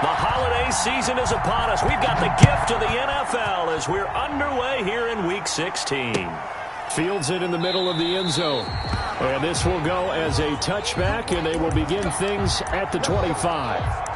The holiday season is upon us. We've got the gift of the NFL as we're underway here in Week 16. Fields it in the middle of the end zone. And this will go as a touchback, and they will begin things at the 25.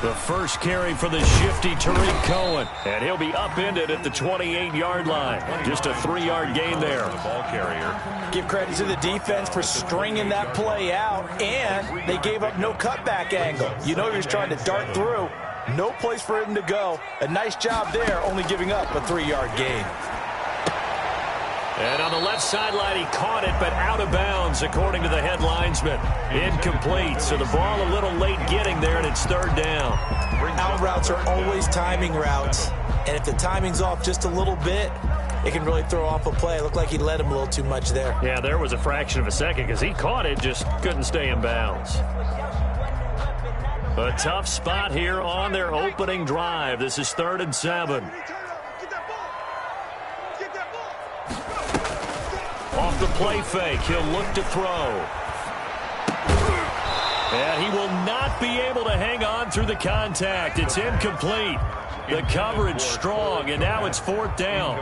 The first carry for the shifty Tariq Cohen. And he'll be upended at the 28-yard line. Just a 3-yard gain there. The ball carrier. Give credit to the defense for stringing that play out, and they gave up no cutback angle. You know he was trying to dart through. No place for him to go. A nice job there, only giving up a 3-yard gain. And on the left sideline, he caught it, but out of bounds, according to the head linesman. Incomplete, so the ball a little late getting there, and it's third down. Out routes are always timing routes, and if the timing's off just a little bit, it can really throw off a play. It looked like he led him a little too much there. Yeah, there was a fraction of a second because he caught it, just couldn't stay in bounds. A tough spot here on their opening drive. This is 3rd and 7. Off the play fake, he'll look to throw. And he will not be able to hang on through the contact. It's incomplete. The coverage strong, and now it's 4th down.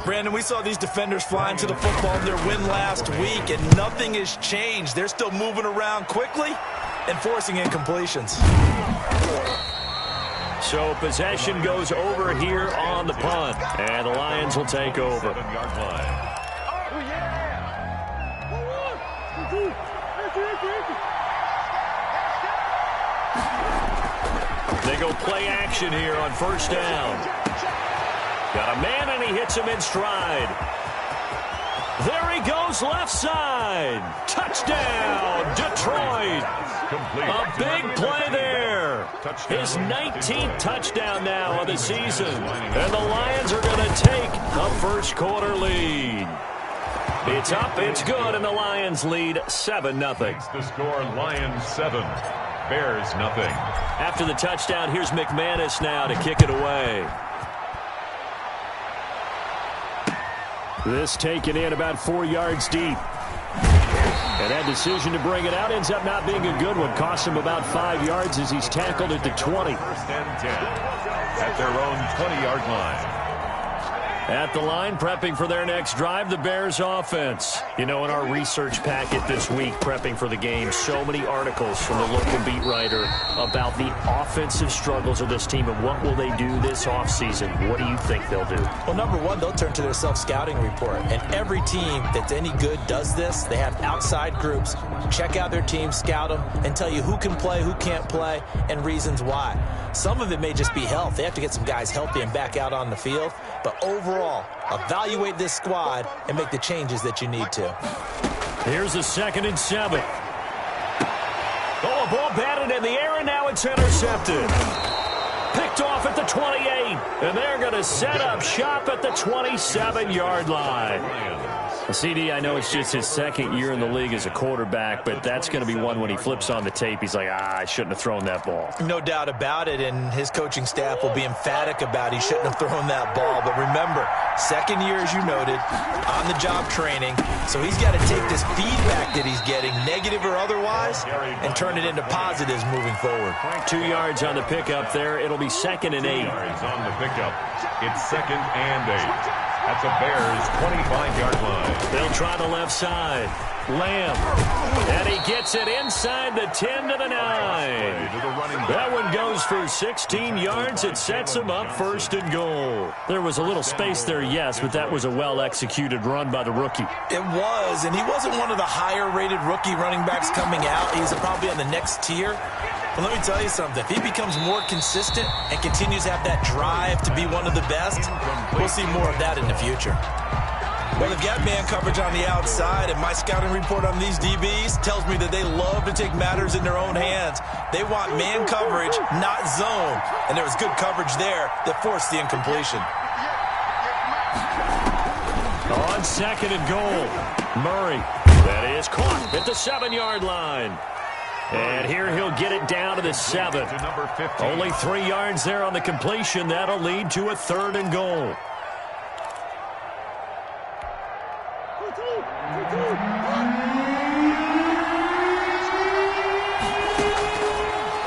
Brandon, we saw these defenders flying to the football in their win last week, and nothing has changed. They're still moving around quickly and forcing incompletions. So possession goes over here on the punt, and the Lions will take over. 7-yard line. They go play action here on 1st down. Got a man, and he hits him in stride. There he goes, left side. Touchdown, Detroit. A big play there. His 19th touchdown now of the season. And the Lions are going to take a first-quarter lead. It's up, it's good, and the Lions lead 7-0. The score, Lions 7, Bears nothing. After the touchdown, here's McManus now to kick it away. This taken in about 4 yards deep. And that decision to bring it out ends up not being a good one. Costs him about 5 yards as he's tackled at the 20. 1st and 10 at their own 20-yard line. At the line, prepping for their next drive, the Bears offense. You know, in our research packet this week, prepping for the game, so many articles from the local beat writer about the offensive struggles of this team and what will they do this offseason. What do you think they'll do? Well, number one, they'll turn to their self-scouting report. And every team that's any good does this. They have outside groups. Check out their team, scout them, and tell you who can play, who can't play, and reasons why. Some of it may just be health. They have to get some guys healthy and back out on the field. But overall, evaluate this squad and make the changes that you need to. Here's a 2nd and 7. Oh, a ball batted in the air, and now it's intercepted. Picked off at the 28, and they're going to set up shop at the 27-yard line. CD, I know it's just his 2nd year in the league as a quarterback, but that's going to be one when he flips on the tape. He's like, I shouldn't have thrown that ball. No doubt about it, and his coaching staff will be emphatic about he shouldn't have thrown that ball. But remember, 2nd year, as you noted, on-the-job training, so he's got to take this feedback that he's getting, negative or otherwise, and turn it into positives moving forward. 2 yards on the pickup there. It'll be 2nd and 8. 2 yards on the pickup. It's 2nd and 8. At the Bears' 25-yard line. They'll try the left side. Lamb. And he gets it inside the 10 to the 9. That one goes for 16 yards. It sets him up 1st and goal. There was a little space there, yes, but that was a well-executed run by the rookie. It was, and he wasn't one of the higher-rated rookie running backs coming out. He's probably on the next tier. But let me tell you something. If he becomes more consistent and continues to have that drive to be one of the best, we'll see more of that in the future. Well, they've got man coverage on the outside, and my scouting report on these DBs tells me that they love to take matters in their own hands. They want man coverage, not zone. And there was good coverage there that forced the incompletion. on 2nd and goal. Murray. That is caught at the 7-yard line. And here he'll get it down to the 7. Only 3 yards there on the completion. That'll lead to a 3rd and goal.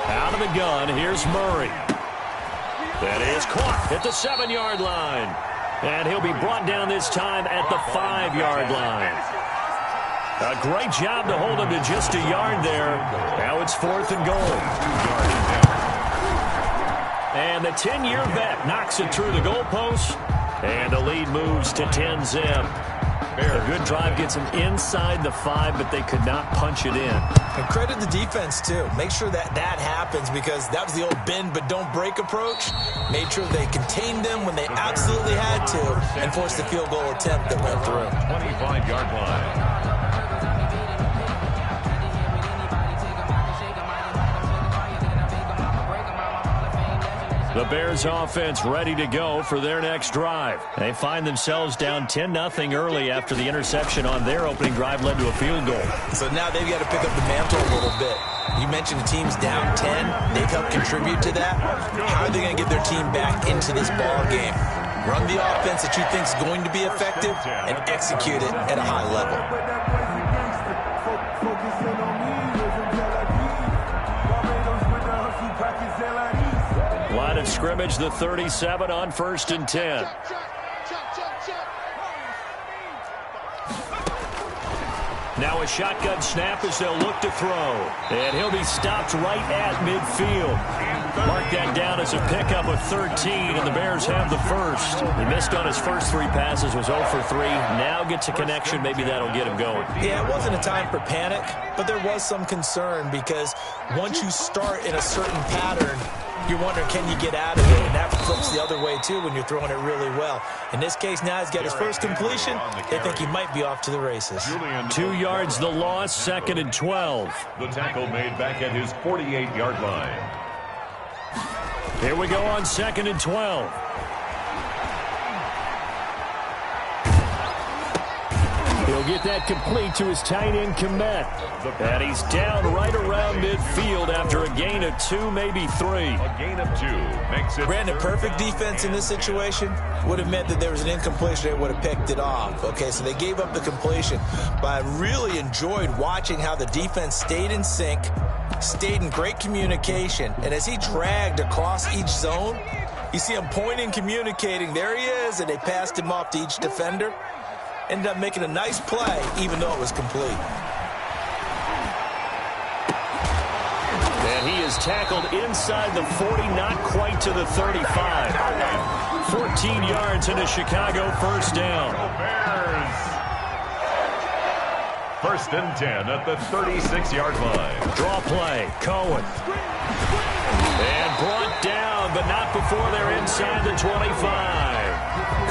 Out of the gun, here's Murray. That is caught at the 7-yard line. And he'll be brought down this time at the 5-yard line. A great job to hold him to just a yard there. Now it's 4th and goal. And the 10-year vet knocks it through the goalpost. And the lead moves to 10-zip. A good drive gets them inside the 5, but they could not punch it in. And credit the defense, too. Make sure that happens, because that was the old bend but don't break approach. Made sure they contained them when they absolutely had to and forced the field goal attempt that went through. 25-yard line. The Bears offense ready to go for their next drive. They find themselves down 10-0 early after the interception on their opening drive led to a field goal. So now they've got to pick up the mantle a little bit. You mentioned the team's down 10. They've helped contribute to that. How are they going to get their team back into this ball game? Run the offense that you think is going to be effective and execute it at a high level. Line of scrimmage, the 37 on 1st and 10. Now a shotgun snap as they'll look to throw. And he'll be stopped right at midfield. Mark that down as a pickup of 13, and the Bears have the first. He missed on his first 3 passes, was 0 for 3. Now gets a connection. Maybe that'll get him going. Yeah, it wasn't a time for panic, but there was some concern because once you start in a certain pattern, you're wondering, can you get out of it? And that flips the other way, too, when you're throwing it really well. In this case, now he's got his first completion. They think he might be off to the races. 2 yards the loss, 2nd and 12. The tackle made back at his 48-yard line. Here we go on 2nd and 12. He'll get that complete to his tight end, Komet. And he's down right around midfield after a gain of 2, maybe 3. A gain of 2 makes it. Granted, perfect defense in this situation would have meant that there was an incompletion. They would have picked it off. Okay, so they gave up the completion. But I really enjoyed watching how the defense stayed in sync, stayed in great communication. And as he dragged across each zone, you see him pointing, communicating. There he is, and they passed him off to each defender. Ended up making a nice play, even though it was complete. And he is tackled inside the 40, not quite to the 35. 14 yards into Chicago, first down. Bears. 1st and 10 at the 36-yard line. Draw play, Cohen. And brought down, but not before they're inside the 25.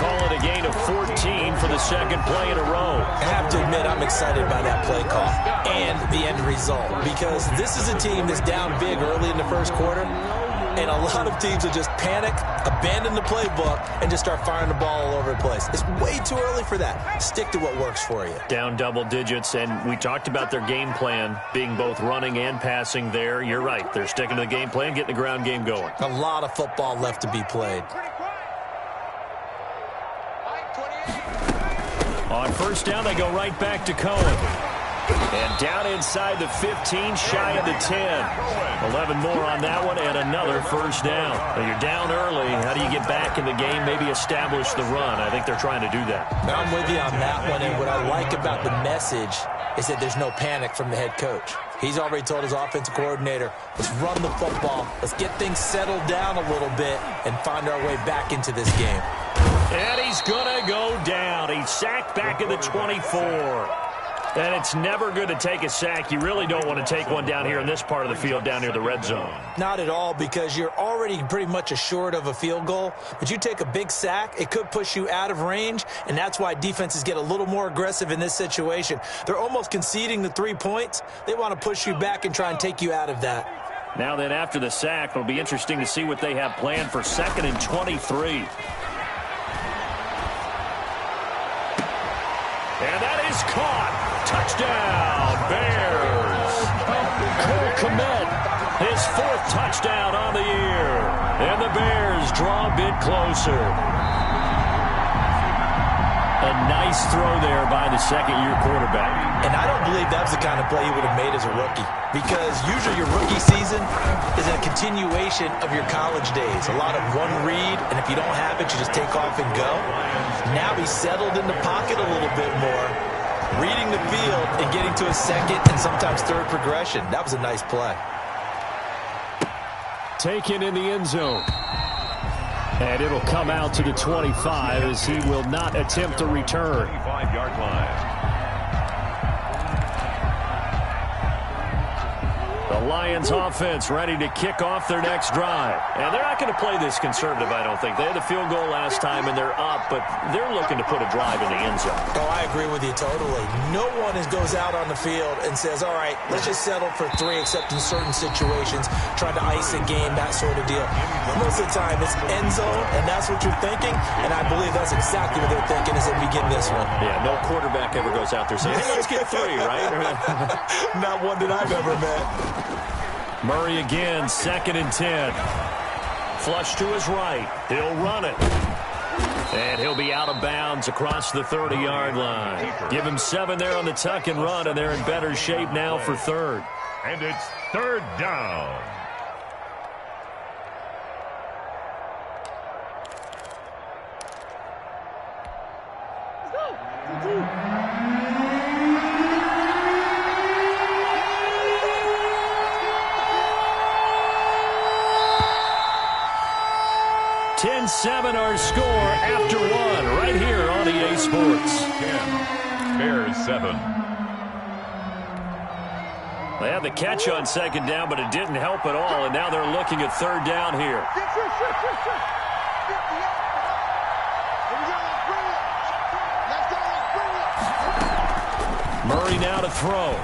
Call it a gain of 14 for the 2nd play in a row. I have to admit, I'm excited by that play call and the end result, because this is a team that's down big early in the first quarter, and a lot of teams will just panic, abandon the playbook, and just start firing the ball all over the place. It's way too early for that. Stick to what works for you. Down double digits, and we talked about their game plan being both running and passing there. You're right. They're sticking to the game plan, getting the ground game going. A lot of football left to be played. On 1st down, they go right back to Cohen. And down inside the 15, shy of the 10. 11 more on that one, and another first down. When you're down early, how do you get back in the game, maybe establish the run? I think they're trying to do that. I'm with you on that one, and what I like about the message is that there's no panic from the head coach. He's already told his offensive coordinator, let's run the football, let's get things settled down a little bit, and find our way back into this game. And he's going to go down. He's sacked back at the 24. And it's never good to take a sack. You really don't want to take one down here in this part of the field, down near the red zone. Not at all, because you're already pretty much assured of a field goal. But you take a big sack, it could push you out of range, and that's why defenses get a little more aggressive in this situation. They're almost conceding the 3 points. They want to push you back and try and take you out of that. Now then, after the sack, it'll be interesting to see what they have planned for 2nd and 23. And that is caught. Touchdown, Bears. Cole Kmet, his 4th touchdown on the year. And the Bears draw a bit closer. A nice throw there by the second-year quarterback. And I don't believe that was the kind of play he would have made as a rookie, because usually your rookie season is a continuation of your college days. A lot of one read, and if you don't have it, you just take off and go. Now he's settled in the pocket a little bit more, reading the field and getting to a second and sometimes third progression. That was a nice play. Taken in the end zone. And it'll come out to the 25 as he will not attempt to return. 25-yard line. The Lions offense ready to kick off their next drive. And they're not going to play this conservative, I don't think. They had the field goal last time, and they're up, but they're looking to put a drive in the end zone. Oh, I agree with you totally. No one goes out on the field and says, all right, let's just settle for 3, except in certain situations, trying to ice a game, that sort of deal. Most of the time, it's end zone, and that's what you're thinking, and I believe that's exactly what they're thinking as they begin this one. Yeah, no quarterback ever goes out there saying, hey, let's get 3, right? Not one that I've ever met. Murray again, 2nd and 10. Flush to his right. He'll run it. And he'll be out of bounds across the 30-yard line. Give him 7 there on the tuck and run, and they're in better shape now for 3rd. And it's 3rd down. Seven our score after 1 right here on EA Sports. 10, Bears 7. They had the catch on 2nd down, but it didn't help at all, and now they're looking at 3rd down here. Murray now to throw.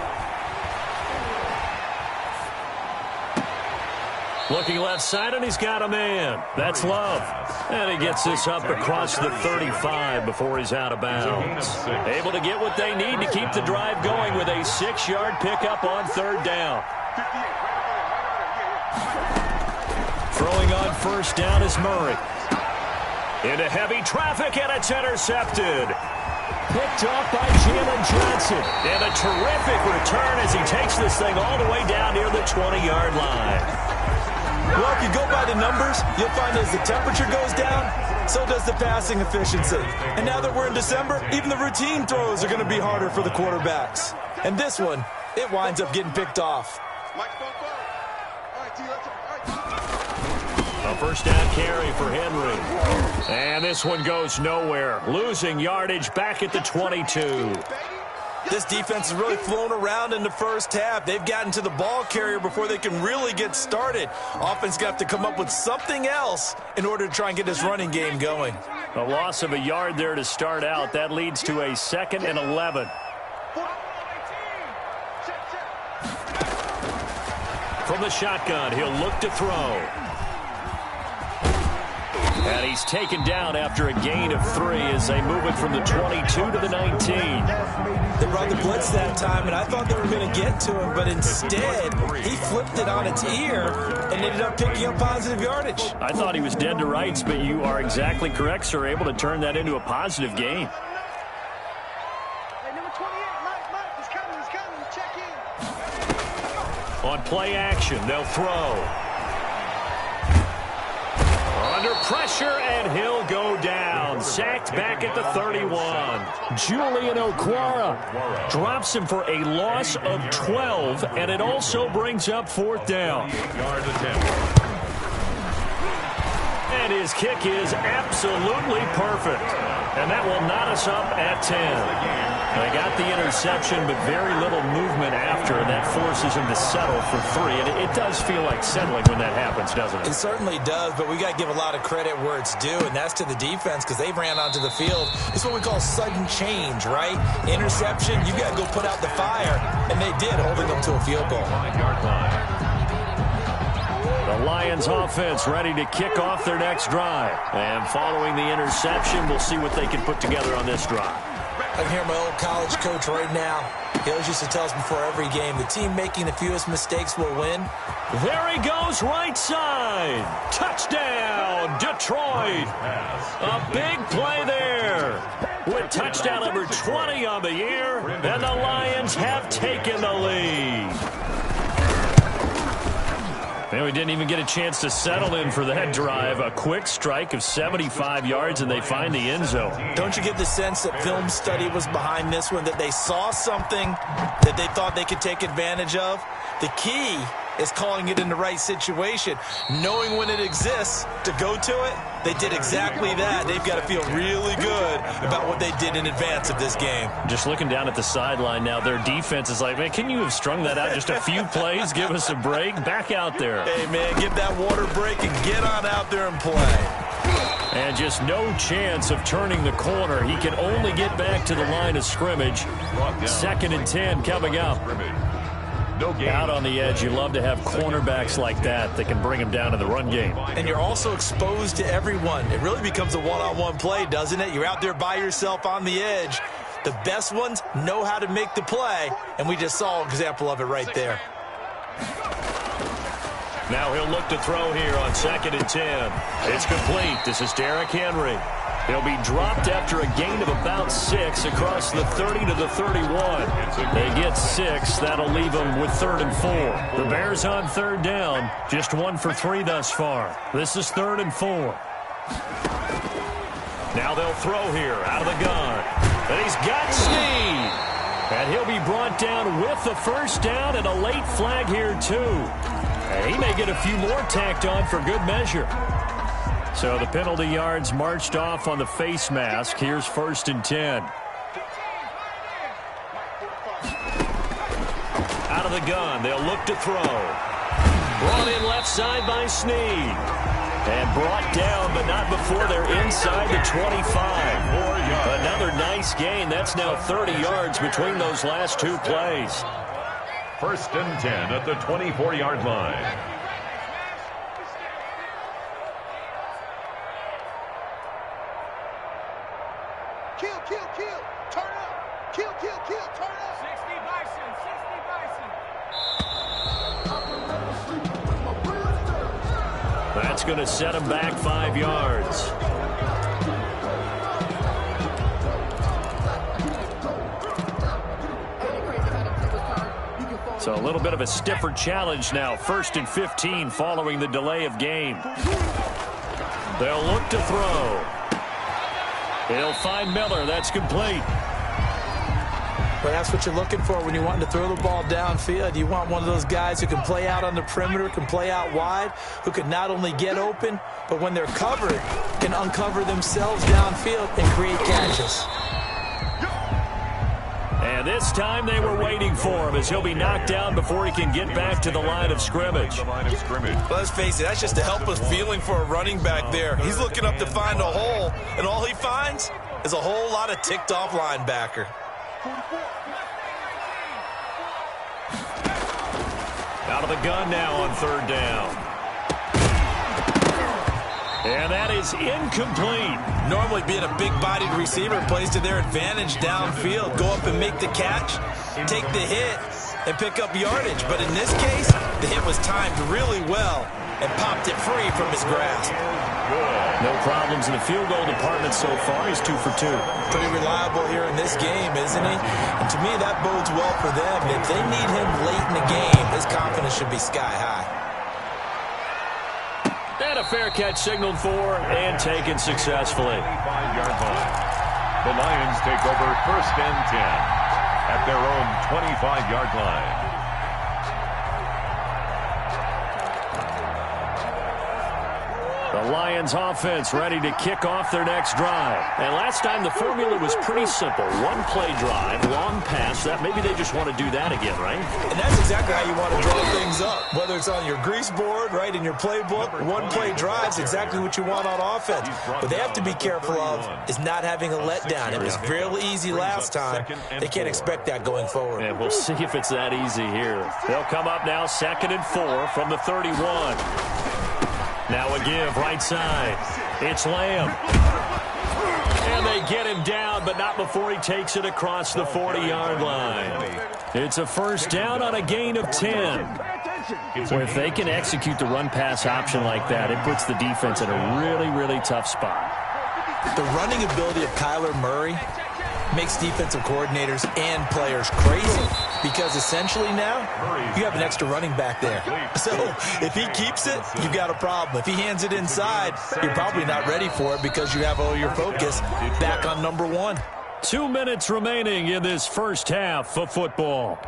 Looking left side, and he's got a man. That's Love. And he gets this up across the 35 before he's out of bounds. Able to get what they need to keep the drive going with a 6-yard pickup on 3rd down. Throwing on 1st down is Murray. Into heavy traffic, and it's intercepted. Picked off by Jalen Johnson. And a terrific return as he takes this thing all the way down near the 20-yard line. Well, if you go by the numbers, you'll find as the temperature goes down, so does the passing efficiency. And now that we're in December, even the routine throws are going to be harder for the quarterbacks. And this one, it winds up getting picked off. A 1st down carry for Henry. And this one goes nowhere. Losing yardage back at the 22. This defense has really flown around in the first half. They've gotten to the ball carrier before they can really get started. Offense got to come up with something else in order to try and get this running game going. A loss of a yard there to start out. That leads to a 2nd and 11. From the shotgun, he'll look to throw. And he's taken down after a gain of 3 as they move it from the 22 to the 19. They brought the blitz that time, and I thought they were going to get to him, but instead, he flipped it on its ear and ended up picking up positive yardage. I thought he was dead to rights, but you are exactly correct, sir, able to turn that into a positive gain. Hey, number 28, Mike, he's coming, check in. On play action, they'll throw. Under pressure, and he'll go down. Sacked back at the 31. Julian Okwara drops him for a loss of 12, and it also brings up 4th down. And his kick is absolutely perfect. And that will knot us up at 10. They got the interception, but very little movement after, and that forces him to settle for 3. And it does feel like settling when that happens, doesn't it? It certainly does, but we got to give a lot of credit where it's due, and that's to the defense because they ran onto the field. It's what we call sudden change, right? Interception, you got to go put out the fire, and they did, holding them to a field goal. 5-yard line. The Lions offense ready to kick off their next drive. And following the interception, we'll see what they can put together on this drive. I can hear my old college coach right now. He always used to tell us before every game, the team making the fewest mistakes will win. There he goes, right side. Touchdown, Detroit. A big play there. With touchdown number 20 on the year, and the Lions have taken the lead. And we didn't even get a chance to settle in for that drive. A quick strike of 75 yards, and they find the end zone. Don't you get the sense that film study was behind this one, that they saw something that they thought they could take advantage of? The key is calling it in the right situation, knowing when it exists to go to it. They did exactly that. They've got to feel really good about what they did in advance of this game. Just looking down at the sideline now, their defense is like, man, can you have strung that out just a few plays? Give us a break. Back out there. Hey, man, give that water break and get on out there and play. And just no chance of turning the corner. He can only get back to the line of scrimmage. 2nd and 10 coming up. Out on the edge, you love to have cornerbacks like that can bring him down to the run game. And you're also exposed to everyone. It really becomes a one-on-one play, doesn't it? You're out there by yourself on the edge. The best ones know how to make the play, and we just saw an example of it right there. Now he'll look to throw here on 2nd and 10. It's complete. This is Derrick Henry. He'll be dropped after a gain of about 6 across the 30 to the 31. They get 6. That'll leave them with 3rd and 4. The Bears on 3rd down. Just 1 for 3 thus far. This is 3rd and 4. Now they'll throw here out of the gun. And he's got Snead. And he'll be brought down with the first down and a late flag here too. And he may get a few more tacked on for good measure. So the penalty yards marched off on the face mask. Here's 1st and 10. Out of the gun, they'll look to throw. Brought in left side by Snead. And brought down, but not before they're inside the 25. Another nice gain. That's now 30 yards between those last 2 plays. 1st and 10 at the 24-yard line. Kill, turn up. Kill, turn up. 60 Bison. That's going to set him back 5 yards. So a little bit of a stiffer challenge now. 1st and 15 following the delay of game. They'll look to throw. He'll find Miller. That's complete. But that's what you're looking for when you want to throw the ball downfield. You want one of those guys who can play out on the perimeter, can play out wide, who can not only get open, but when they're covered, can uncover themselves downfield and create catches. And this time they were waiting for him as he'll be knocked down before he can get back to the line of scrimmage. Well, let's face it, that's just a helpless feeling for a running back there. He's looking up to find a hole, and all he finds is a whole lot of ticked-off linebacker. Out of the gun now on 3rd down. And that is incomplete. Normally being a big-bodied receiver plays to their advantage downfield. Go up and make the catch, take the hit, and pick up yardage. But in this case, the hit was timed really well and popped it free from his grasp. No problems in the field goal department so far. He's 2 for 2. Pretty reliable here in this game, isn't he? And to me, that bodes well for them. If they need him late in the game, his confidence should be sky high. And a fair catch signaled for and taken successfully. 5-yard line. The Lions take over 1st and 10 at their own 25-yard line. The Lions offense ready to kick off their next drive. And last time the formula was pretty simple. 1-play drive, long pass. That maybe they just want to do that again, right? And that's exactly how you want to draw things up. Whether it's on your grease board, right, in your playbook, 1-play drive's exactly what you want on offense. What they have to be careful of is not having a letdown. It was real easy last time. They can't expect that going forward. And we'll see if it's that easy here. They'll come up now 2nd and 4 from the 31. Now a give right side. It's Lamb. And they get him down, but not before he takes it across the 40-yard line. It's a first down on a gain of 10. Well, if they can execute the run-pass option like that, it puts the defense in a really, really tough spot. The running ability of Kyler Murray makes defensive coordinators and players crazy because essentially now you have an extra running back there. So if he keeps it, you've got a problem. If he hands it inside, you're probably not ready for it because you have all your focus back on number one. 2 minutes remaining in this first half of football.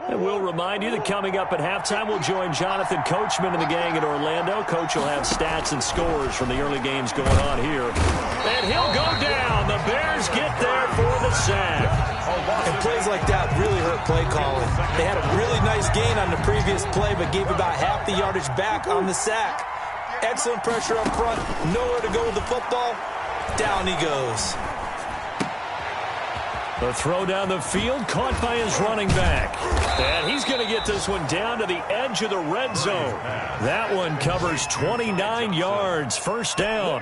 And we'll remind you that coming up at halftime, we'll join Jonathan Coachman and the gang in Orlando. Coach will have stats and scores from the early games going on here. And he'll go down. The Bears get there for the sack. And plays like that really hurt play calling. They had a really nice gain on the previous play, but gave about half the yardage back on the sack. Excellent pressure up front. Nowhere to go with the football. Down he goes. The throw down the field, caught by his running back. And he's going to get this one down to the edge of the red zone. That one covers 29 yards, first down.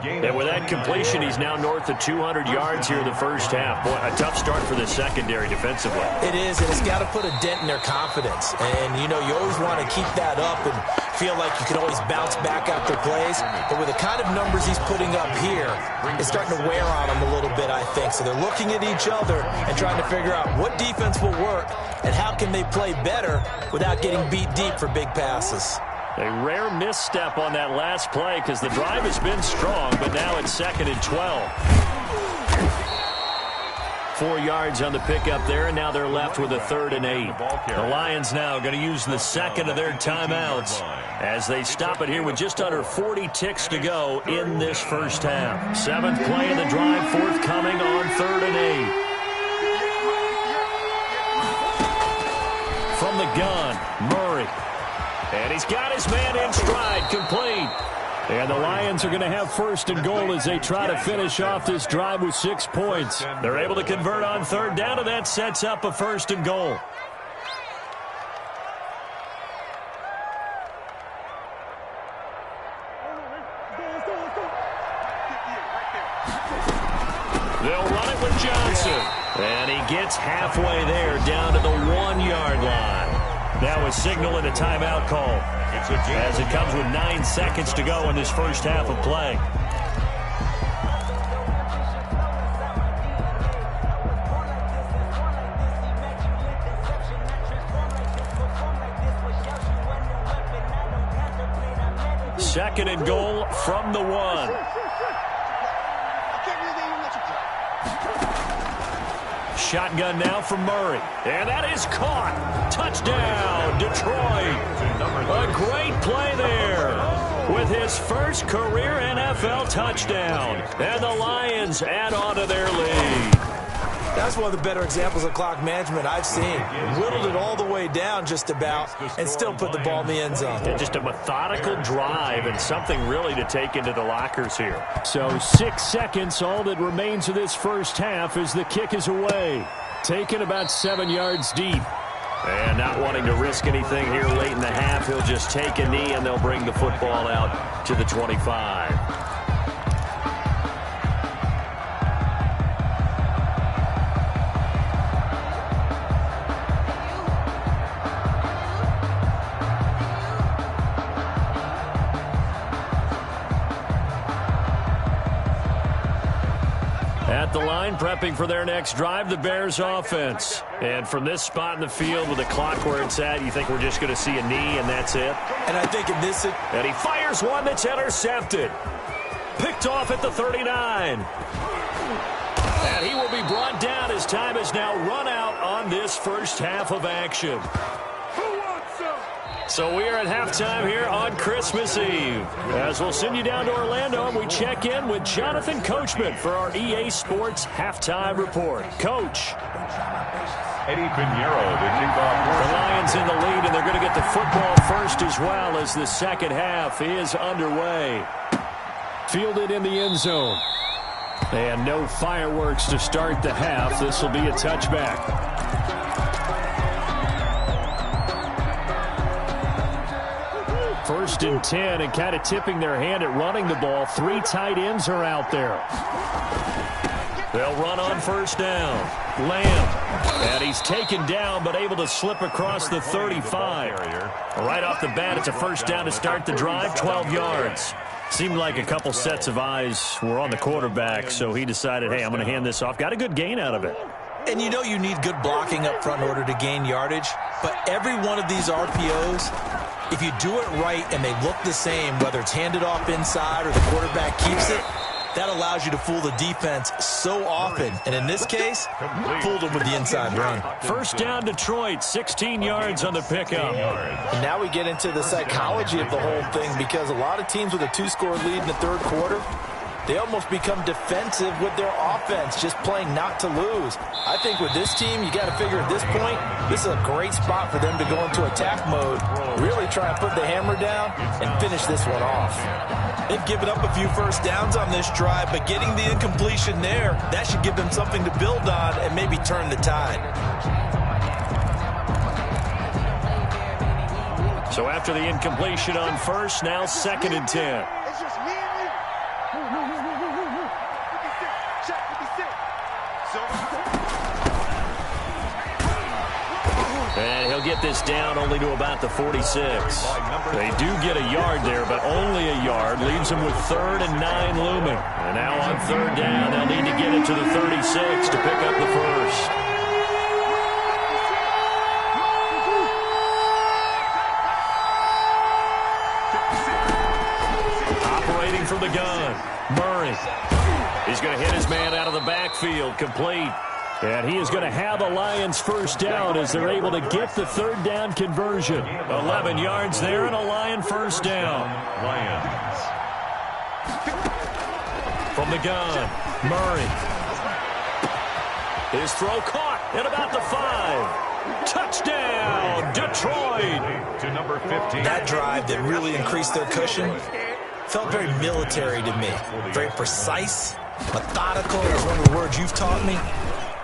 And with that completion, he's now north of 200 yards here in the first half. Boy, a tough start for the secondary defensively. It is, and it's got to put a dent in their confidence. And, you know, you always want to keep that up and feel like you can always bounce back after plays. But with the kind of numbers he's putting up here, it's starting to wear on them a little bit, I think. So they're looking at each other and trying to figure out what defense will work and how can they play better without getting beat deep for big passes. A rare misstep on that last play because the drive has been strong, but now it's 2nd and 12. 4 yards on the pickup there, and now they're left with a 3rd and 8. The Lions now going to use the second of their timeouts as they stop it here with just under 40 ticks to go in this first half. 7th play of the drive forthcoming on 3rd and 8. From the gun, Murray. And he's got his man in stride, complete. And the Lions are going to have 1st and goal as they try to finish off this drive with 6 points. They're able to convert on 3rd down, and that sets up a 1st and goal. They'll run it with Johnson. And he gets halfway there down to the 1-yard line. Now a signal and a timeout call as it comes with 9 seconds to go in this first half of play. Second and goal from the 1. Shotgun now from Murray. And that is caught. Touchdown, Detroit. A great play there with his first career NFL touchdown. And the Lions add on to their lead. That's one of the better examples of clock management I've seen. Whittled it all the way down just about and still put the ball in the end zone. Yeah, just a methodical drive and something really to take into the lockers here. So 6 seconds, all that remains of this first half as the kick is away. Taken about 7 yards deep. And not wanting to risk anything here late in the half, he'll just take a knee and they'll bring the football out to the 25. At the line, prepping for their next drive, the Bears offense. And from this spot in the field with the clock where it's at, you think we're just going to see a knee and that's it? And I think in this... And he fires one that's intercepted. Picked off at the 39. And he will be brought down as time has now run out on this first half of action. So we are at halftime here on Christmas Eve. As we'll send you down to Orlando, and we check in with Jonathan Coachman for our EA Sports Halftime Report. Coach. Eddie Pinheiro, the kickoff. The Lions in the lead, and they're going to get the football first as well as the second half is underway. Fielded in the end zone. And no fireworks to start the half. This will be a touchback. First and 10, and kind of tipping their hand at running the ball. 3 tight ends are out there. They'll run on first down. Lamb. And he's taken down, but able to slip across the 35. Right off the bat, it's a first down to start the drive, 12 yards. Seemed like a couple sets of eyes were on the quarterback, so he decided, hey, I'm going to hand this off. Got a good gain out of it. And you know you need good blocking up front in order to gain yardage, but every one of these RPOs, if you do it right and they look the same, whether it's handed off inside or the quarterback keeps it, that allows you to fool the defense so often. And in this case, fooled them with the inside run. First down, Detroit, 16 yards on the pickup. And now we get into the psychology of the whole thing, because a lot of teams with a 2-score lead in the third quarter, they almost become defensive with their offense, just playing not to lose. I think with this team, you got to figure at this point, this is a great spot for them to go into attack mode, really try and put the hammer down and finish this one off. They've given up a few first downs on this drive, but getting the incompletion there, that should give them something to build on and maybe turn the tide. So after the incompletion on first, now 2nd and 10. It's just me and you. 56. Check 56. And he'll get this down only to about the 46. They do get a yard there, but only a yard. Leaves them with 3rd and 9 looming. And now on 3rd down, they'll need to get it to the 36 to pick up the first. Operating from the gun, Murray. He's going to hit his man out of the backfield, complete. And he is going to have a Lions first down as they're able to get the 3rd down conversion. 11 yards there and a Lion first down. Lions. From the gun, Murray. His throw caught at about the 5. Touchdown, Detroit. To number 15. That drive that really increased their cushion felt very military to me. Very precise, methodical is one of the words you've taught me.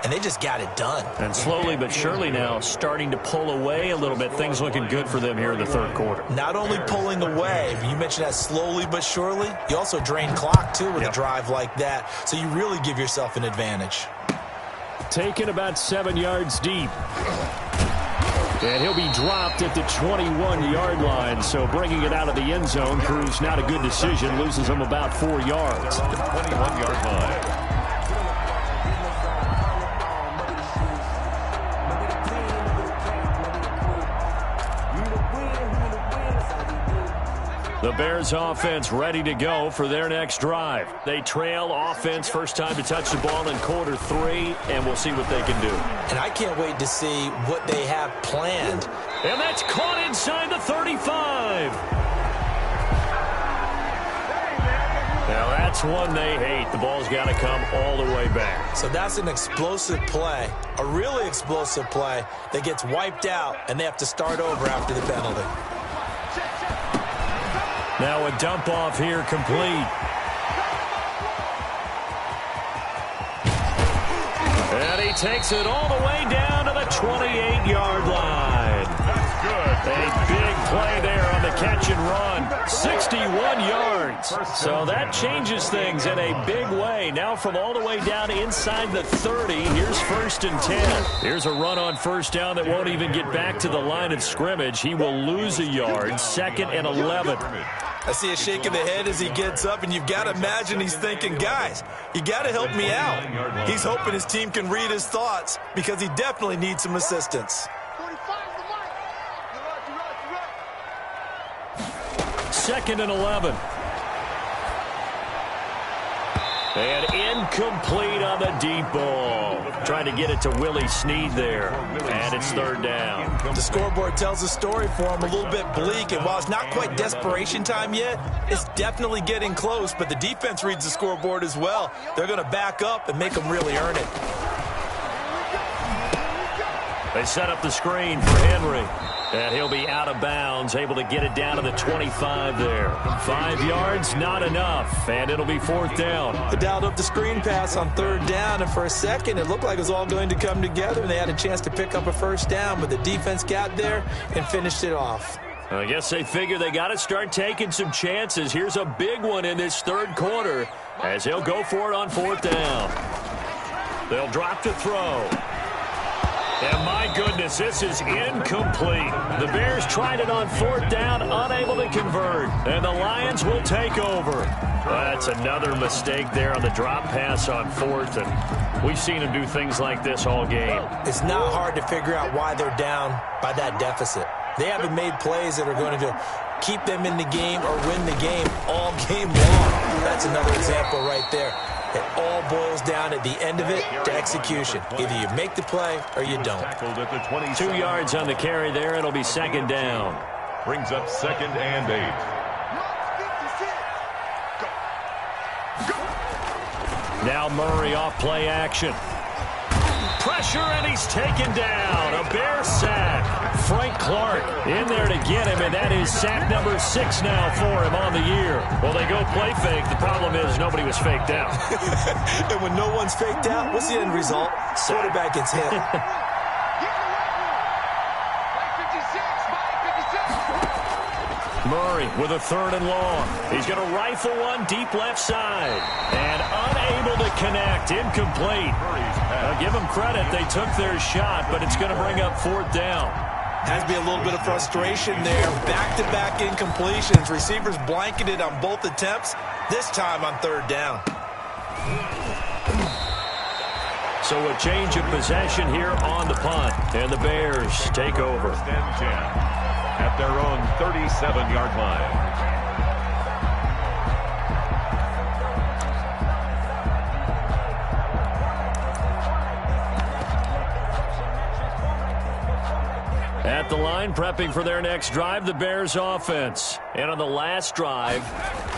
And they just got it done. And slowly but surely now starting to pull away a little bit. Things looking good for them here in the 3rd quarter. Not only pulling away, but you mentioned that slowly but surely. You also drain clock, too, with a drive like that. So you really give yourself an advantage. Taken about 7 yards deep. And he'll be dropped at the 21-yard line. So bringing it out of the end zone proves not a good decision. Loses him about 4 yards. 21-yard line. The Bears offense ready to go for their next drive. They trail offense, first time to touch the ball in quarter 3, and we'll see what they can do. And I can't wait to see what they have planned. And that's caught inside the 35. Now that's one they hate. The ball's got to come all the way back. So that's an explosive play, a really explosive play that gets wiped out, and they have to start over after the penalty. Now a dump off here complete. And he takes it all the way down to the 28-yard line. That's good. A big play there on the catch and run. 61 yards. So that changes things in a big way. Now from all the way down inside the 30, here's 1st and 10. Here's a run on first down that won't even get back to the line of scrimmage. He will lose a yard. 2nd and 11. I see a shake of the head as he gets up, and you've got to imagine he's thinking, guys, you got to help me out. He's hoping his team can read his thoughts because he definitely needs some assistance. 2nd and 11. And incomplete on the deep ball. Trying to get it to Willie Snead there. And it's 3rd down. The scoreboard tells a story for him, a little bit bleak. And while it's not quite desperation time yet, it's definitely getting close. But the defense reads the scoreboard as well. They're going to back up and make them really earn it. They set up the screen for Henry. And he'll be out of bounds, able to get it down to the 25 there. 5 yards, not enough, and it'll be 4th down. They dialed up the screen pass on 3rd down, and for a second, it looked like it was all going to come together, and they had a chance to pick up a first down, but the defense got there and finished it off. I guess they figure they got to start taking some chances. Here's a big one in this 3rd quarter as he'll go for it on 4th down. They'll drop to throw. And my goodness, this is incomplete. The Bears tried it on 4th down, unable to convert. And the Lions will take over. That's another mistake there on the drop pass on 4th. And we've seen them do things like this all game. It's not hard to figure out why they're down by that deficit. They haven't made plays that are going to keep them in the game or win the game all game long. That's another example right there. It all boils down at the end of it to execution. Either you make the play or you don't. 2 yards on the carry there. It'll be 2nd down. Brings up 2nd and 8. Now Murray off play action. Pressure, and he's taken down. A Bear sack. Frank Clark in there to get him, and that is sack number 6 now for him on the year. Well, they go play fake. The problem is nobody was faked out. And when no one's faked out, what's the end result? Quarterback gets hit. Murray with a 3rd and long. He's going to rifle one deep left side. And unable to connect. Incomplete. Now, give them credit. They took their shot, but it's going to bring up 4th down. Has to be a little bit of frustration there. Back-to-back incompletions. Receivers blanketed on both attempts, this time on 3rd down. So a change of possession here on the punt. And the Bears take over. 1st and 10 at their own 37-yard line. At the line, prepping for their next drive, the Bears offense. And on the last drive,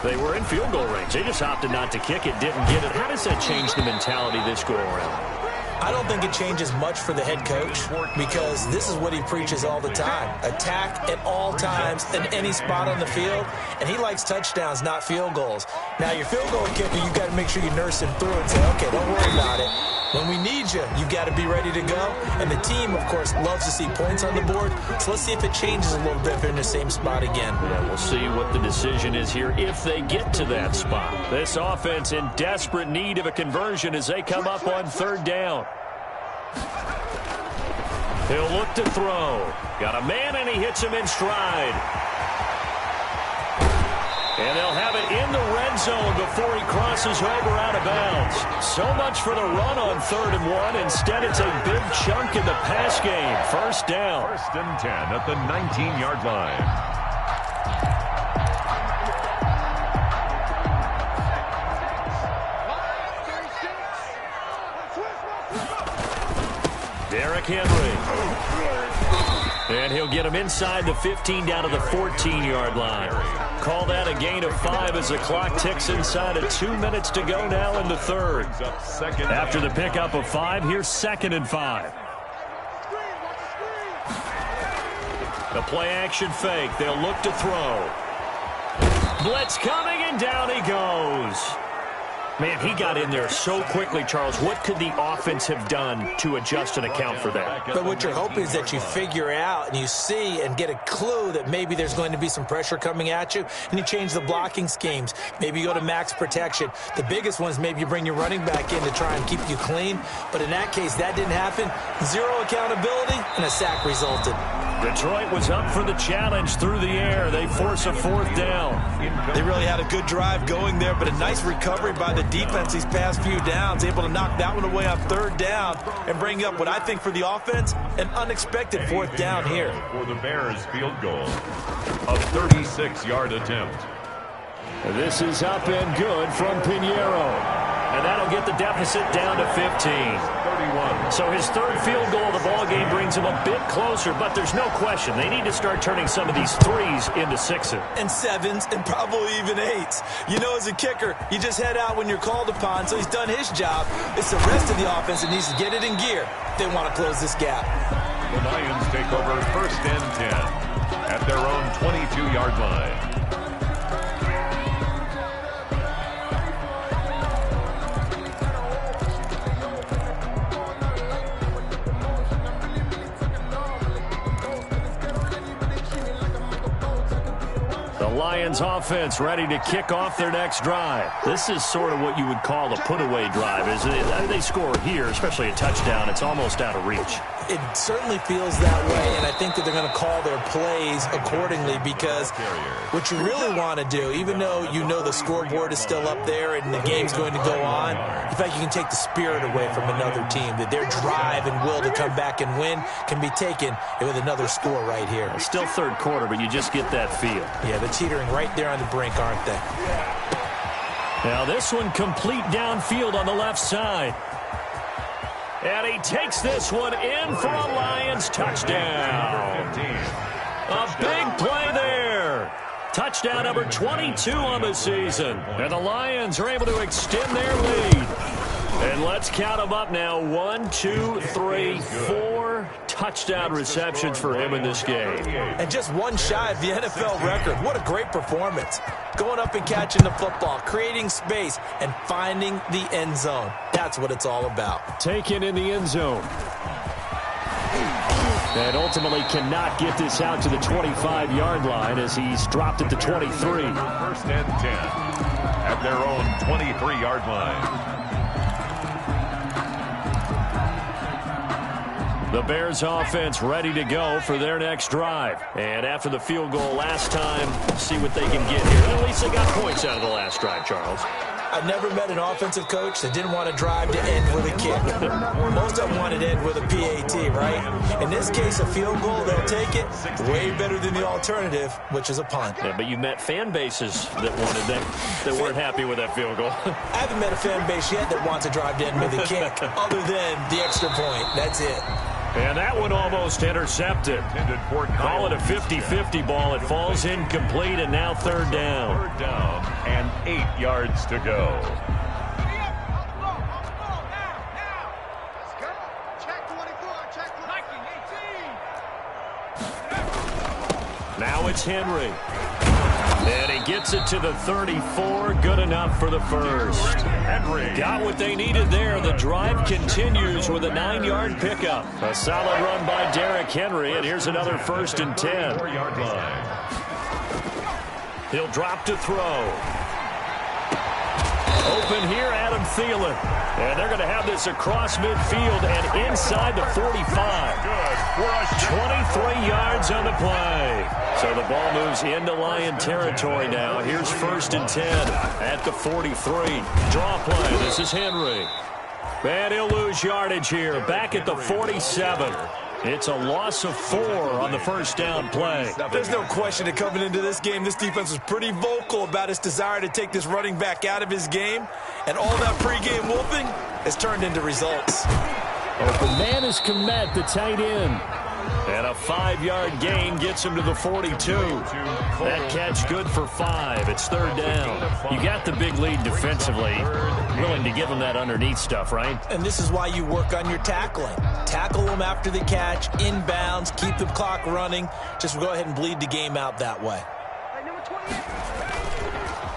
they were in field goal range. They just opted not to kick it, didn't get it. How does that change the mentality this go around? I don't think it changes much for the head coach because this is what he preaches all the time. Attack at all times in any spot on the field, and he likes touchdowns, not field goals. Now, your field goal kicker, you've got to make sure you nurse him through and say, okay, don't worry about it. When we need you, you've got to be ready to go. And the team, of course, loves to see points on the board. So let's see if it changes a little bit if they're in the same spot again. Yeah, we'll see what the decision is here if they get to that spot. This offense in desperate need of a conversion as they come up on 3rd down. He'll look to throw. Got a man, and he hits him in stride. And they'll have it in the red zone before he crosses over out of bounds. So much for the run on 3rd and 1. Instead, it's a big chunk in the pass game. 1st down. 1st and 10 at the 19-yard line. Derrick Henry. And he'll get him inside the 15 down to the 14-yard line. Call that a gain of 5 as the clock ticks inside of 2 minutes to go now in the 3rd. After the pickup of 5, here's 2nd and 5. The play action fake. They'll look to throw. Blitz coming, and down he goes. Man, he got in there so quickly, Charles. What could the offense have done to adjust and account for that? But what you're hoping is that you figure out and you see and get a clue that maybe there's going to be some pressure coming at you, and you change the blocking schemes. Maybe you go to max protection. The biggest one is maybe you bring your running back in to try and keep you clean. But in that case, that didn't happen. 0 accountability, and a sack resulted. Detroit was up for the challenge through the air. They force a 4th down. They really had a good drive going there, but a nice recovery by the defense these past few downs, able to knock that one away on 3rd down and bring up what I think for the offense, an unexpected 4th down here. For the Bears field goal, a 36-yard attempt. This is up and good from Pinheiro. And that'll get the deficit down to 15. 31. So his 3rd field goal of the ballgame brings him a bit closer, but there's no question they need to start turning some of these 3s into 6s. And 7s, and probably even 8s. You know, as a kicker, you just head out when you're called upon, so he's done his job. It's the rest of the offense that needs to get it in gear if they want to close this gap. The Lions take over 1st and 10 at their own 22-yard line. Lions offense ready to kick off their next drive. This is sort of what you would call a put-away drive, isn't it? They score here, especially a touchdown. It's almost out of reach. It certainly feels that way, and I think that they're going to call their plays accordingly because what you really want to do, even though you know the scoreboard is still up there and the game's going to go on, in fact, you can take the spirit away from another team, that their drive and will to come back and win can be taken with another score right here. It's still third quarter, but you just get that feel. Yeah, they're teetering right there on the brink, aren't they? Now this one complete downfield on the left side. And he takes this one in for a Lions touchdown. A big play there. Touchdown number 22 on the season. And the Lions are able to extend their lead. And let's count them up now. 1, 2, 3, 4 touchdown receptions for him in this game. And just one shy of the NFL record. What a great performance. Going up and catching the football, creating space, and finding the end zone. That's what it's all about. Taken in the end zone. And ultimately cannot get this out to the 25-yard line as he's dropped it to 23. First and 10 at their own 23-yard line. The Bears offense ready to go for their next drive. And after the field goal last time, see what they can get here. At least they got points out of the last drive, Charles. I've never met an offensive coach that didn't want to drive to end with a kick. Most of them wanted to end with a PAT, right? In this case, a field goal, they'll take it. Way better than the alternative, which is a punt. Yeah, but you've met fan bases that wanted that weren't happy with that field goal. I haven't met a fan base yet that wants to drive to end with a kick, other than the extra point. That's it. And that one almost intercepted. Call it a 50-50 ball. It falls incomplete, and now third down. Third down and 8 yards to go. Now it's Henry. And he gets it to the 34. Good enough for the first. Henry got what they needed there. The drive continues with a 9-yard pickup. A solid run by Derrick Henry, and here's another first and 10. 4-yard line. He'll drop to throw. Open here, Adam Thielen. And they're going to have this across midfield and inside the 45. 23 yards on the play. So the ball moves into Lion territory now. Here's first and 10 at the 43. Draw play. This is Henry. And he'll lose yardage here. Back at the 47. It's a loss of 4 on the first down play. There's no question that coming into this game, this defense was pretty vocal about its desire to take this running back out of his game. And all that pregame wolfing has turned into results. Open man is Komet, the tight end. And a 5-yard gain gets him to the 42. That catch good for 5. It's third down. You got the big lead defensively. Willing to give them that underneath stuff, right? And this is why you work on your tackling. Tackle them after the catch, inbounds, keep the clock running. Just go ahead and bleed the game out that way.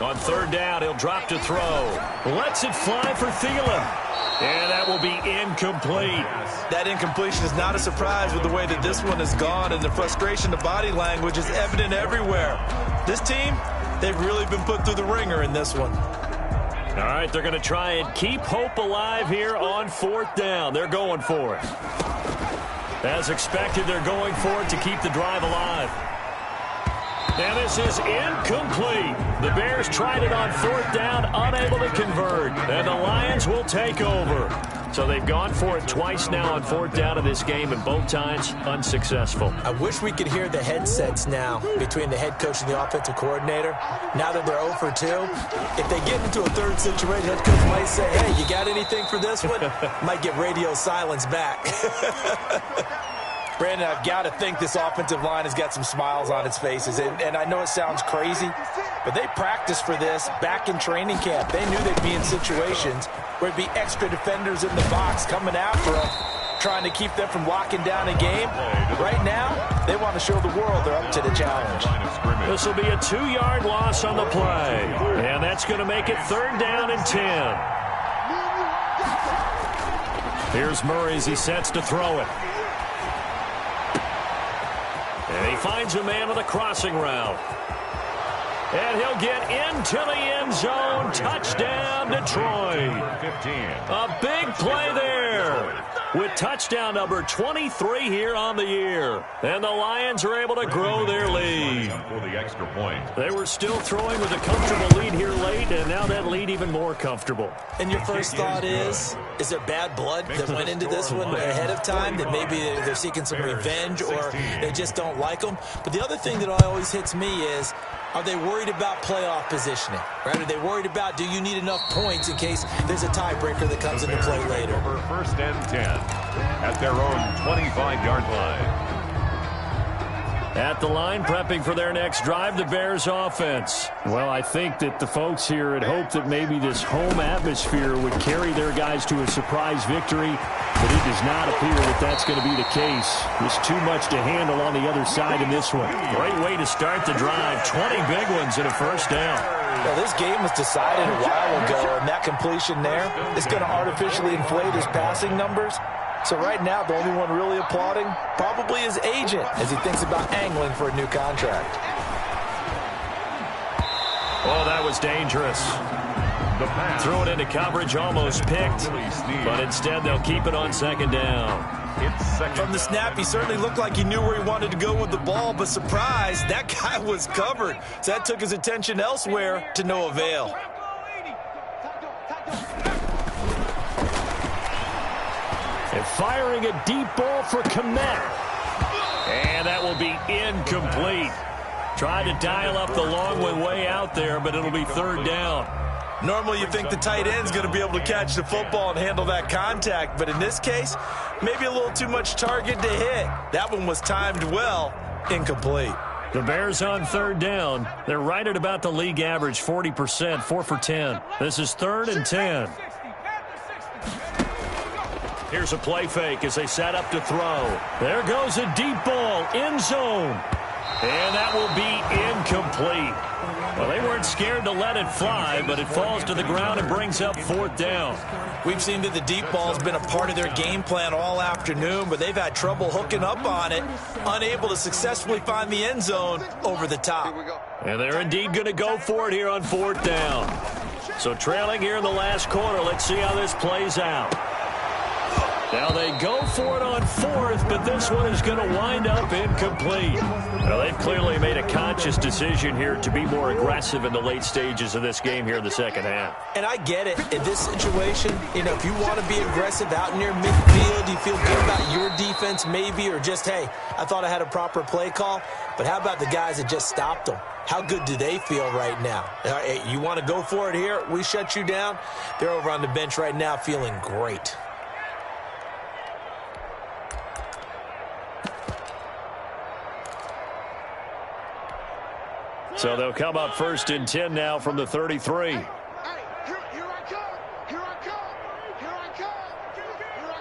On third down, he'll drop to throw. Lets it fly for Thielen. And that will be incomplete. That incompletion is not a surprise with the way that this one has gone, and the frustration, the body language is evident everywhere. This team, they've really been put through the ringer in this one. All right, they're going to try and keep hope alive here on fourth down. They're going for it. As expected, they're going for it to keep the drive alive. And this is incomplete. The Bears tried it on fourth down, unable to convert. And the Lions will take over. So they've gone for it twice now on fourth down in this game, and both times unsuccessful. I wish we could hear the headsets now between the head coach and the offensive coordinator. Now that they're 0 for 2, if they get into a third situation, head coach might say, hey, you got anything for this one? Might get radio silence back. Brandon, I've got to think this offensive line has got some smiles on its faces. And I know it sounds crazy, but they practiced for this back in training camp. They knew they'd be in situations where it'd be extra defenders in the box coming after them, trying to keep them from locking down a game. Right now, they want to show the world they're up to the challenge. This will be a 2-yard loss on the play. And that's going to make it third down and 10. Here's Murray as he sets to throw it. And he finds a man on the crossing route. And he'll get into the end zone. Touchdown, Detroit. 15. A big play there with touchdown number 23 here on the year. And the Lions are able to grow their lead. For the extra point. They were still throwing with a comfortable lead here late, and now that lead even more comfortable. And your first thought is there bad blood that went into this one ahead of time, that maybe they're seeking some revenge or they just don't like them? But the other thing that always hits me is, are they worried about playoff positioning? Right? Are they worried about, do you need enough points in case there's a tiebreaker that comes into play later? Over 1st and 10 at their own 25-yard line. At the line, prepping for their next drive, the Bears offense. Well, I think that the folks here had hoped that maybe this home atmosphere would carry their guys to a surprise victory, but it does not appear that that's going to be the case. There's too much to handle on the other side in this one. Great way to start the drive. 20 big ones and a first down. Well, this game was decided a while ago, and that completion there is going to artificially inflate his passing numbers. So right now, the only one really applauding probably his agent as he thinks about angling for a new contract. Oh, that was dangerous. Threw it into coverage, almost picked, but instead they'll keep it on 2nd down. From the snap, he certainly looked like he knew where he wanted to go with the ball, but surprise, that guy was covered. So that took his attention elsewhere to no avail. And firing a deep ball for Kmet. And that will be incomplete. Tried to dial up the long one way out there, but it'll be 3rd down. Normally you think the tight end's going to be able to catch the football and handle that contact, but in this case, maybe a little too much target to hit. That one was timed well, incomplete. The Bears on 3rd down. They're right at about the league average, 40%, 4 for 10. This is 3rd and 10. Here's a play fake as they set up to throw. There goes a deep ball, end zone. And that will be incomplete. Well, they weren't scared to let it fly, but it falls to the ground and brings up 4th down. We've seen that the deep ball's been a part of their game plan all afternoon, but they've had trouble hooking up on it, unable to successfully find the end zone over the top. And they're indeed going to go for it here on 4th down. So trailing here in the last quarter, let's see how this plays out. Now they go for it on 4th, but this one is going to wind up incomplete. Well, they've clearly made a conscious decision here to be more aggressive in the late stages of this game here in the second half. And I get it. In this situation, if you want to be aggressive out near midfield, you feel good about your defense maybe, or just, hey, I thought I had a proper play call. But how about the guys that just stopped them? How good do they feel right now? You want to go for it here? We shut you down. They're over on the bench right now feeling great. So they'll come up 1st and 10 now from the 33. Hey, here I come. Here I come. Here I come. Here I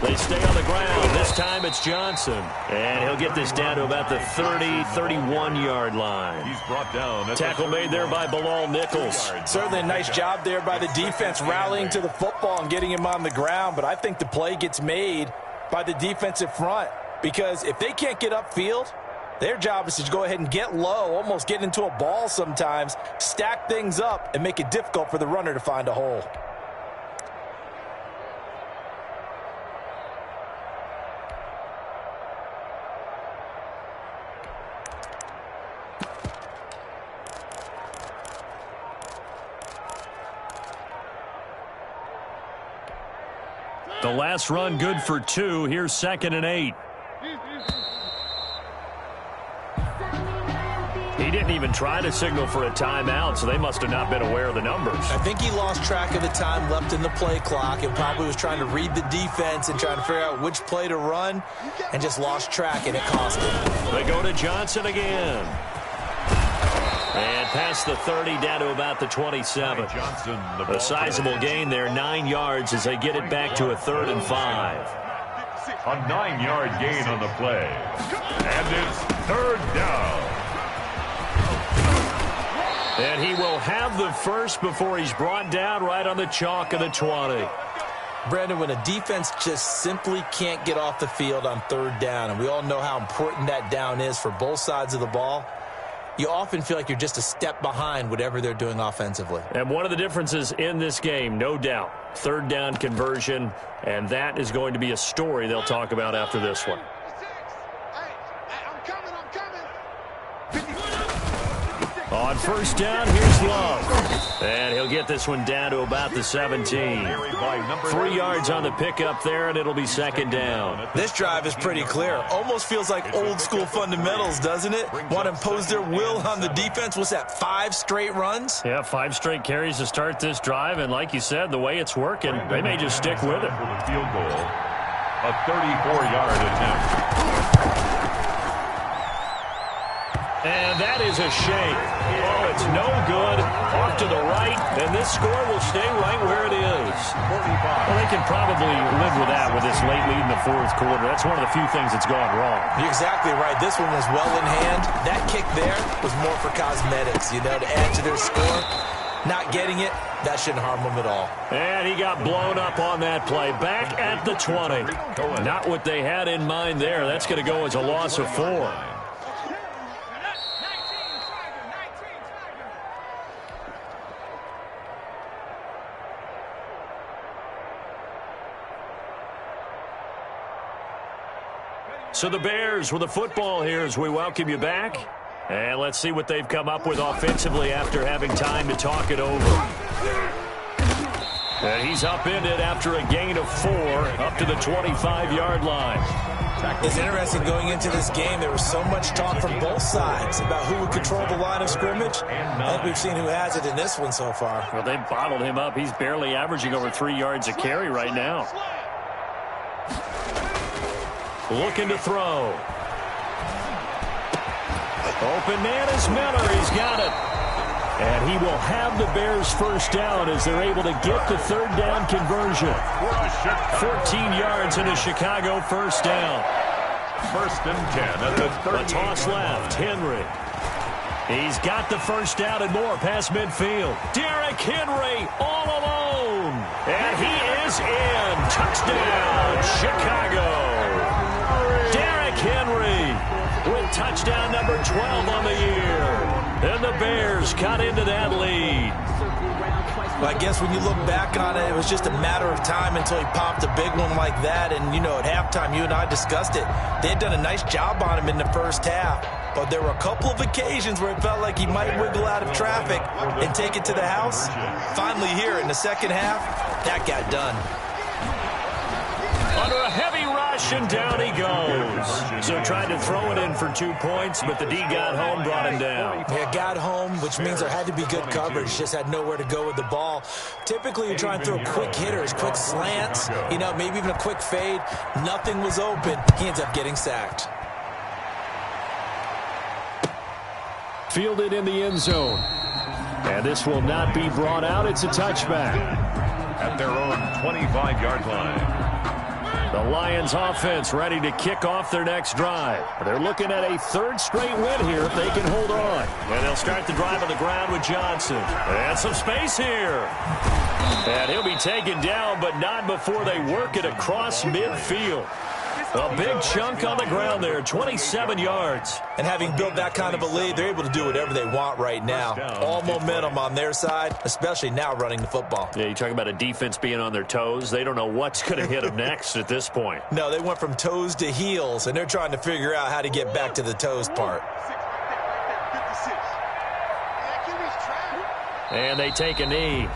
come. They stay on the ground. This time it's Johnson. And he'll get this down to about the 30, 31-yard line. He's brought down. Tackle made there by Bilal Nichols. Certainly a nice job there by the defense rallying to the football and getting him on the ground. But I think the play gets made by the defensive front. Because if they can't get upfield, their job is to go ahead and get low, almost get into a ball sometimes, stack things up, and make it difficult for the runner to find a hole. The last run good for 2. Here's 2nd and 8. He didn't even try to signal for a timeout, so they must have not been aware of the numbers. I think he lost track of the time left in the play clock and probably was trying to read the defense and trying to figure out which play to run and just lost track, and it cost him. They go to Johnson again. And past the 30 down to about the 27. Johnson, A sizable gain there, 9 yards as they get it back to a 3rd and 5. A 9-yard gain on the play. And it's 3rd down. And he will have the first before he's brought down right on the chalk of the 20. Brandon, when a defense just simply can't get off the field on third down, and we all know how important that down is for both sides of the ball, you often feel like you're just a step behind whatever they're doing offensively. And one of the differences in this game, no doubt, third down conversion, and that is going to be a story they'll talk about after this one. On first down, here's Love. And he'll get this one down to about the 17. 3 yards on the pickup there, and it'll be second down. This drive is pretty clear. Almost feels like old school fundamentals, doesn't it? Want to impose their will on the defense. What's that, 5 straight runs? Yeah, 5 straight carries to start this drive, and like you said, the way it's working, they may just stick with it. For the field goal, a 34-yard attempt. And that is a shake. Oh, it's no good. Off to the right, and this score will stay right where it is. Well, they can probably live with that with this late lead in the fourth quarter. That's one of the few things that's gone wrong. You're exactly right. This one was well in hand. That kick there was more for cosmetics, to add to their score. Not getting it, that shouldn't harm them at all. And he got blown up on that play. Back at the 20. Not what they had in mind there. That's going to go as a loss of 4. So the Bears with the football here as we welcome you back. And let's see what they've come up with offensively after having time to talk it over. And he's upended after a gain of 4 up to the 25-yard line. It's interesting going into this game. There was so much talk from both sides about who would control the line of scrimmage. I think we've seen who has it in this one so far. Well, they bottled him up. He's barely averaging over 3 yards a carry right now. Looking to throw. Open man is Miller. He's got it. And he will have the Bears first down as they're able to get the third down conversion. 14 yards in a Chicago first down. First and 10 at the 30. A toss left. Henry. He's got the first down and more past midfield. Derrick Henry all alone. And he is in. Touchdown, Chicago. Derrick Henry with touchdown number 12 on the year. And the Bears got into that lead. Well, I guess when you look back on it, it was just a matter of time until he popped a big one like that. And, at halftime, you and I discussed it. They had done a nice job on him in the first half. But there were a couple of occasions where it felt like he might wiggle out of traffic and take it to the house. Finally here in the second half, that got done. Under a heavy rush, and down he goes. So tried to throw it in for 2 points, but the D got home, brought him down. Yeah, got home, which means there had to be good coverage. Just had nowhere to go with the ball. Typically, you try and throw quick hitters, quick slants, maybe even a quick fade. Nothing was open. He ends up getting sacked. Fielded in the end zone. And this will not be brought out. It's a touchback. At their own 25-yard line. The Lions offense ready to kick off their next drive. They're looking at a third straight win here if they can hold on. And they'll start the drive on the ground with Johnson. And some space here. And he'll be taken down, but not before they work it across midfield. A big chunk on the ground there, 27 yards. And having built that kind of a lead, they're able to do whatever they want right now. All momentum on their side, especially now running the football. Yeah, you talk about a defense being on their toes. They don't know what's going to hit them next at this point. No, they went from toes to heels, and they're trying to figure out how to get back to the toes part. And they take a knee.